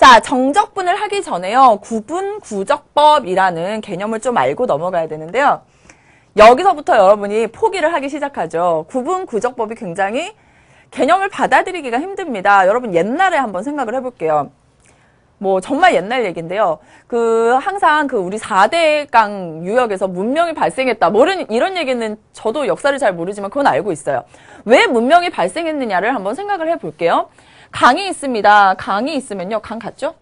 자, 정적분을 하기 전에요. 구분구적법이라는 개념을 좀 알고 넘어가야 되는데요. 여기서부터 여러분이 포기를 하기 시작하죠. 구분구적법이 굉장히 개념을 받아들이기가 힘듭니다. 여러분 옛날에 한번 생각을 해볼게요. 뭐 정말 옛날 얘기인데요. 항상 우리 4대강 유역에서 문명이 발생했다. 이런 얘기는 저도 역사를 잘 모르지만 그건 알고 있어요. 왜 문명이 발생했느냐를 한번 생각을 해볼게요. 강이 있습니다. 강이 있으면요. 강 같죠?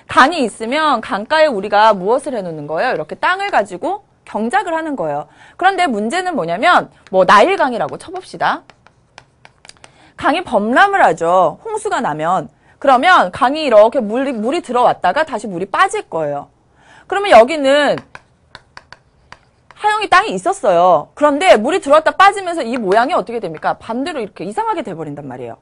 강이 있으면 강가에 우리가 무엇을 해놓는 거예요? 이렇게 땅을 가지고 경작을 하는 거예요. 그런데 문제는 뭐냐면 나일강이라고 쳐봅시다. 강이 범람을 하죠. 홍수가 나면. 그러면 강이 이렇게 물이 들어왔다가 다시 물이 빠질 거예요. 그러면 여기는 하영이 땅이 있었어요. 그런데 물이 들어왔다 빠지면서 이 모양이 어떻게 됩니까? 반대로 이렇게 이상하게 돼버린단 말이에요.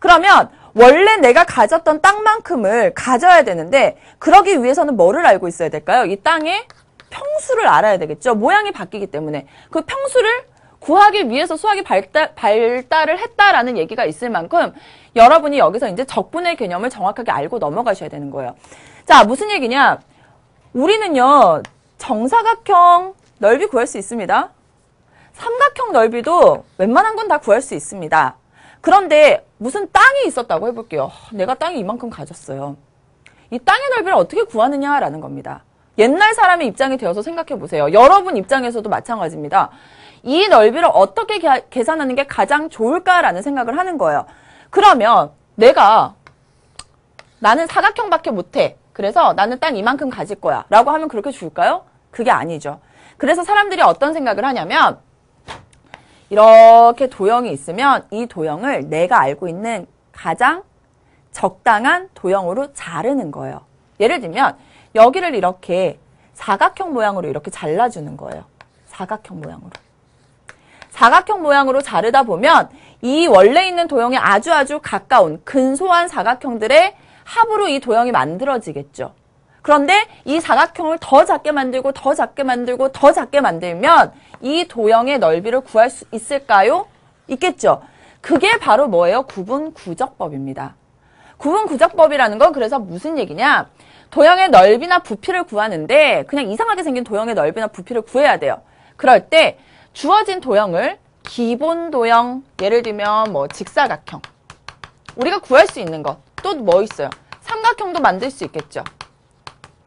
그러면 원래 내가 가졌던 땅만큼을 가져야 되는데 그러기 위해서는 뭐를 알고 있어야 될까요? 이 땅의 평수를 알아야 되겠죠. 모양이 바뀌기 때문에. 그 평수를 구하기 위해서 수학이 발달을 했다라는 얘기가 있을 만큼 여러분이 여기서 이제 적분의 개념을 정확하게 알고 넘어가셔야 되는 거예요. 자, 무슨 얘기냐? 우리는요, 정사각형 넓이 구할 수 있습니다. 삼각형 넓이도 웬만한 건 다 구할 수 있습니다. 그런데 무슨 땅이 있었다고 해볼게요. 내가 땅이 이만큼 가졌어요. 이 땅의 넓이를 어떻게 구하느냐라는 겁니다. 옛날 사람의 입장이 되어서 생각해 보세요. 여러분 입장에서도 마찬가지입니다. 이 넓이를 어떻게 계산하는 게 가장 좋을까라는 생각을 하는 거예요. 그러면 나는 사각형밖에 못해. 그래서 나는 땅 이만큼 가질 거야. 라고 하면 그렇게 줄까요? 그게 아니죠. 그래서 사람들이 어떤 생각을 하냐면 이렇게 도형이 있으면 이 도형을 내가 알고 있는 가장 적당한 도형으로 자르는 거예요. 예를 들면 여기를 이렇게 사각형 모양으로 이렇게 잘라주는 거예요. 사각형 모양으로. 사각형 모양으로 자르다 보면 이 원래 있는 도형에 아주 가까운 근소한 사각형들의 합으로 이 도형이 만들어지겠죠. 그런데 이 사각형을 더 작게 만들고 더 작게 만들고 더 작게 만들면 이 도형의 넓이를 구할 수 있을까요? 있겠죠. 그게 바로 뭐예요? 구분구적법입니다. 구분구적법이라는 건 그래서 무슨 얘기냐? 도형의 넓이나 부피를 구하는데 그냥 이상하게 생긴 도형의 넓이나 부피를 구해야 돼요. 그럴 때 주어진 도형을 기본 도형, 예를 들면 직사각형. 우리가 구할 수 있는 것. 또 뭐 있어요? 삼각형도 만들 수 있겠죠.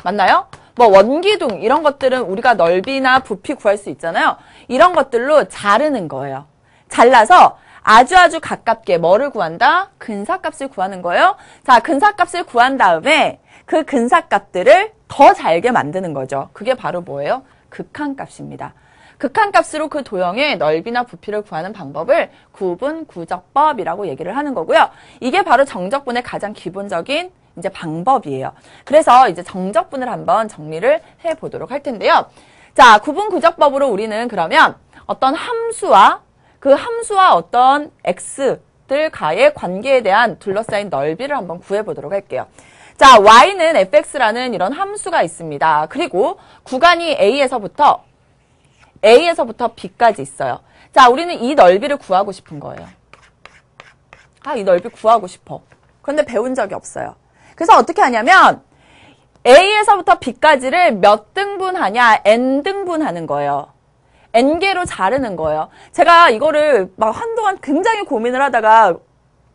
맞나요? 원기둥 이런 것들은 우리가 넓이나 부피 구할 수 있잖아요. 이런 것들로 자르는 거예요. 잘라서 아주 가깝게 뭐를 구한다? 근사값을 구하는 거예요. 자, 근사값을 구한 다음에 그 근사값들을 더 잘게 만드는 거죠. 그게 바로 뭐예요? 극한값입니다. 극한값으로 그 도형의 넓이나 부피를 구하는 방법을 구분구적법이라고 얘기를 하는 거고요. 이게 바로 정적분의 가장 기본적인 이제 방법이에요. 그래서 이제 정적분을 한번 정리를 해보도록 할 텐데요. 자, 구분구적법으로 우리는 그러면 어떤 함수와 그 함수와 어떤 x들과의 관계에 대한 둘러싸인 넓이를 한번 구해보도록 할게요. 자, y는 fx라는 이런 함수가 있습니다. 그리고 구간이 a에서부터 b까지 있어요. 자, 우리는 이 넓이를 구하고 싶은 거예요. 이 넓이 구하고 싶어. 그런데 배운 적이 없어요. 그래서 어떻게 하냐면 a에서부터 b까지를 몇 등분하냐? n등분하는 거예요. n개로 자르는 거예요. 제가 이거를 한동안 굉장히 고민을 하다가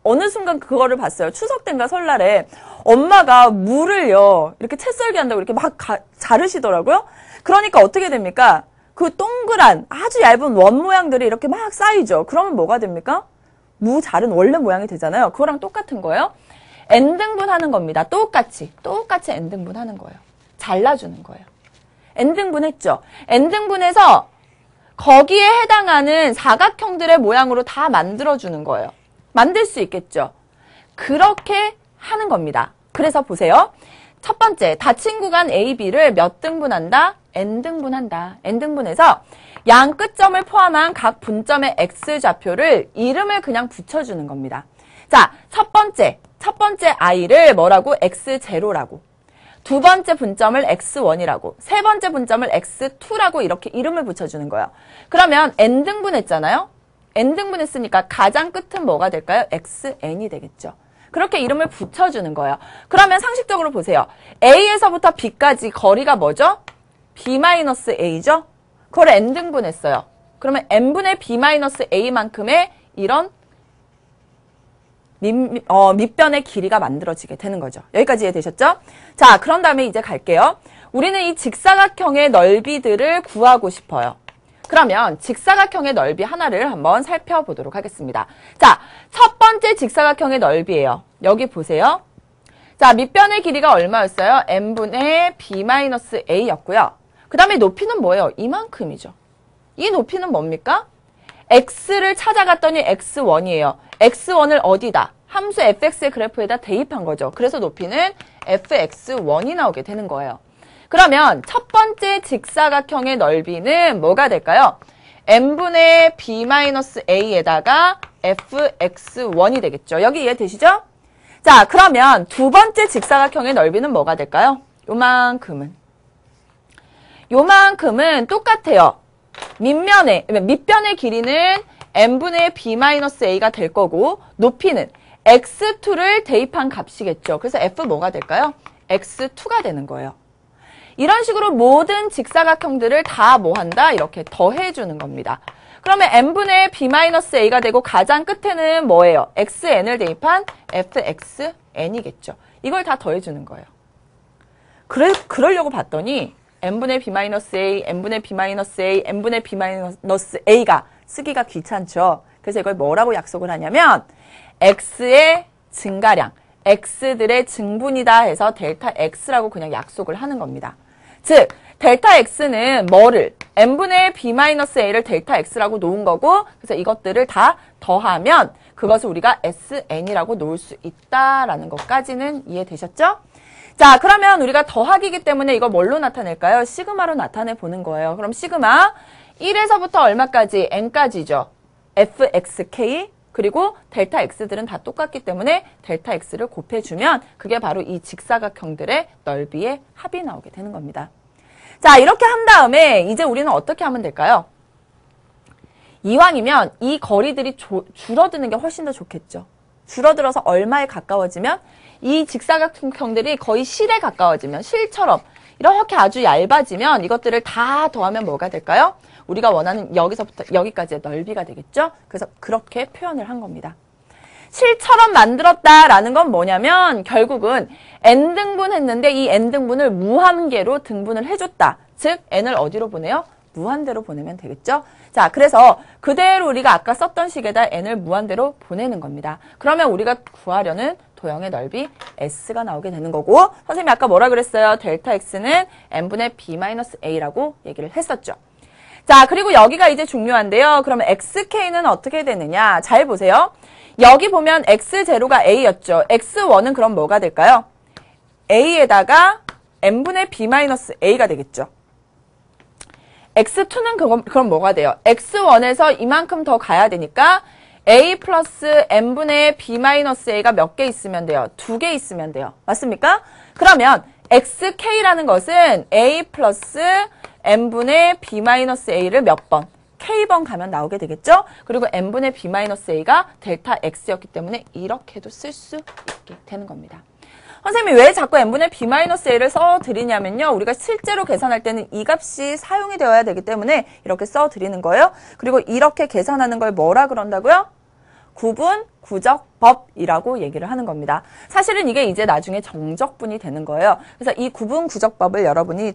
어느 순간 그거를 봤어요. 추석 때인가 설날에 엄마가 물을요 이렇게 채 썰기 한다고 이렇게 자르시더라고요. 그러니까 어떻게 됩니까? 그 동그란 아주 얇은 원 모양들이 이렇게 막 쌓이죠. 그러면 뭐가 됩니까? 무 자른 원래 모양이 되잖아요. 그거랑 똑같은 거예요. n등분 하는 겁니다. 똑같이 n등분 하는 거예요. 잘라주는 거예요. n등분 했죠. n등분해서 거기에 해당하는 사각형들의 모양으로 다 만들어주는 거예요. 만들 수 있겠죠. 그렇게 하는 겁니다. 그래서 보세요. 첫 번째, 닫힌 구간 A, B를 몇 등분한다? n등분한다. n등분해서 양 끝점을 포함한 각 분점의 x좌표를 이름을 그냥 붙여주는 겁니다. 자, 첫 번째 i를 뭐라고? x0라고. 두 번째 분점을 x1이라고. 세 번째 분점을 x2라고 이렇게 이름을 붙여주는 거예요. 그러면 n등분 했잖아요. n등분 했으니까 가장 끝은 뭐가 될까요? xn이 되겠죠. 그렇게 이름을 붙여주는 거예요. 그러면 상식적으로 보세요. A에서부터 B까지 거리가 뭐죠? B-A죠? 그걸 n등분했어요. 그러면 n분의 B-A만큼의 이런 밑변의 길이가 만들어지게 되는 거죠. 여기까지 이해되셨죠? 자, 그런 다음에 이제 갈게요. 우리는 이 직사각형의 넓이들을 구하고 싶어요. 그러면 직사각형의 넓이 하나를 한번 살펴보도록 하겠습니다. 자, 첫 번째 직사각형의 넓이에요. 여기 보세요. 자, 밑변의 길이가 얼마였어요? n분의 B-A였고요. 그 다음에 높이는 뭐예요? 이만큼이죠. 이 높이는 뭡니까? x를 찾아갔더니 x1이에요. x1을 어디다? 함수 fx의 그래프에다 대입한 거죠. 그래서 높이는 fx1이 나오게 되는 거예요. 그러면 첫 번째 직사각형의 넓이는 뭐가 될까요? n분의 b-a에다가 fx1이 되겠죠. 여기 이해되시죠? 자, 그러면 두 번째 직사각형의 넓이는 뭐가 될까요? 요만큼은 똑같아요. 밑변의 길이는 n분의 b-a가 될 거고 높이는 x2를 대입한 값이겠죠. 그래서 f 뭐가 될까요? x2가 되는 거예요. 이런 식으로 모든 직사각형들을 다 뭐 한다? 이렇게 더해주는 겁니다. 그러면 n분의 b-a가 되고 가장 끝에는 뭐예요? xn을 대입한 fxn이겠죠. 이걸 다 더해주는 거예요. 그러려고 봤더니 n분의 b-a, n분의 b-a, n분의 b-a가 쓰기가 귀찮죠. 그래서 이걸 뭐라고 약속을 하냐면 x의 증가량, x들의 증분이다 해서 델타 x라고 그냥 약속을 하는 겁니다. 즉, 델타 x는 뭐를? n분의 b-a를 델타 x라고 놓은 거고 그래서 이것들을 다 더하면 그것을 우리가 sn이라고 놓을 수 있다라는 것까지는 이해되셨죠? 자, 그러면 우리가 더하기이기 때문에 이거 뭘로 나타낼까요? 시그마로 나타내 보는 거예요. 그럼 시그마 1에서부터 얼마까지? n까지죠. fxk 그리고 델타 x들은 다 똑같기 때문에 델타 x를 곱해주면 그게 바로 이 직사각형들의 넓이의 합이 나오게 되는 겁니다. 자, 이렇게 한 다음에 이제 우리는 어떻게 하면 될까요? 이왕이면 이 거리들이 줄어드는 게 훨씬 더 좋겠죠. 줄어들어서 얼마에 가까워지면 이 직사각형들이 거의 실에 가까워지면 실처럼 이렇게 아주 얇아지면 이것들을 다 더하면 뭐가 될까요? 우리가 원하는 여기서부터 여기까지의 넓이가 되겠죠? 그래서 그렇게 표현을 한 겁니다. 실처럼 만들었다라는 건 뭐냐면 결국은 n등분 했는데 이 n등분을 무한계로 등분을 해줬다. 즉 n을 어디로 보내요? 무한대로 보내면 되겠죠? 자, 그래서 그대로 우리가 아까 썼던 식에다 n을 무한대로 보내는 겁니다. 그러면 우리가 구하려는 도형의 넓이 s가 나오게 되는 거고 선생님이 아까 뭐라 그랬어요? 델타 x는 n분의 b-a라고 얘기를 했었죠. 자, 그리고 여기가 이제 중요한데요. 그러면 xk는 어떻게 되느냐? 잘 보세요. 여기 보면 x0가 a였죠. x1은 그럼 뭐가 될까요? a에다가 n분의 b-a가 되겠죠. x2는 그럼 뭐가 돼요? x1에서 이만큼 더 가야 되니까 a 플러스 n분의 b-a가 몇 개 있으면 돼요? 2개 있으면 돼요. 맞습니까? 그러면 xk라는 것은 a 플러스 n분의 b-a를 몇 번? k번 가면 나오게 되겠죠? 그리고 n분의 b-a가 델타 x였기 때문에 이렇게도 쓸 수 있게 되는 겁니다. 선생님이 왜 자꾸 n분의 b-a를 써드리냐면요. 우리가 실제로 계산할 때는 이 값이 사용이 되어야 되기 때문에 이렇게 써드리는 거예요. 그리고 이렇게 계산하는 걸 뭐라 그런다고요? 구분 구적법이라고 얘기를 하는 겁니다. 사실은 이게 이제 나중에 정적분이 되는 거예요. 그래서 이 구분 구적법을 여러분이